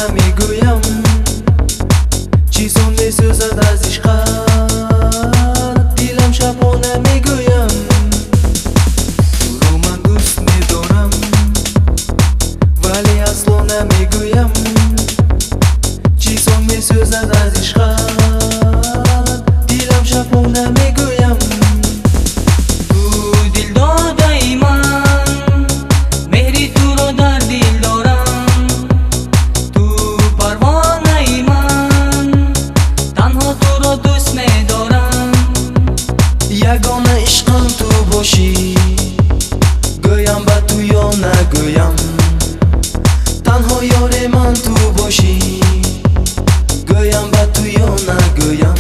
نمیگویم چیزو میسوزد از عشقت دیلم شبو نمیگویم تو رو من دوست میدارم ولی اصلا نمیگویم چیزو میسوزد از عشقت دیلم شبو نمیگویم یگانه عشقم تو باشی گویم به تو یا نگویم تنها یار من تو باشی گویم به تو یا نگویم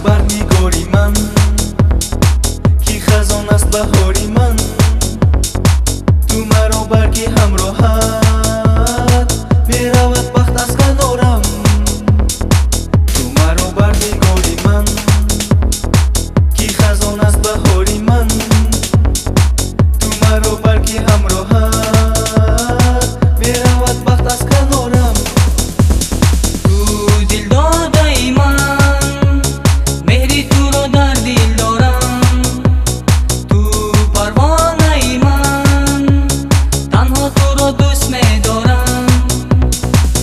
برمیگاری من کی خزان است بهاری من تو مرا برگی همراهت میرود بخت از کنارم تو مرا برمیگاری من کی خزان است بهاری من تو مرا برگی همراهت میرود بخت از کنارم تو دل داده من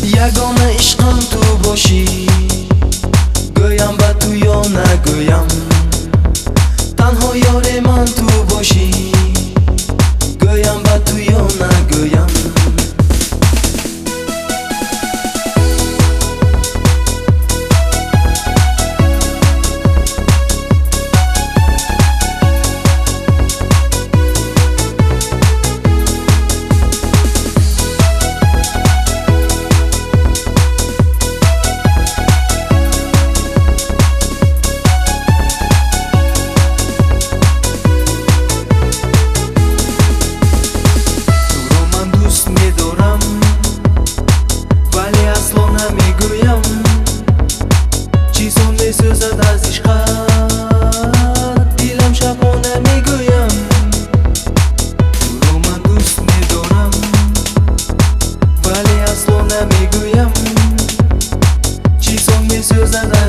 یگانه عشقم تو باشی گویم به تو یا نگویم تنها یار من تو باشی گویم به تو یا نگویم نمیگویم چیزو میسوزد از عشقت دیلم شبو نمیگویم تو رو من دوست میدارم ولی اصلا نمیگویم چیزو میسوزد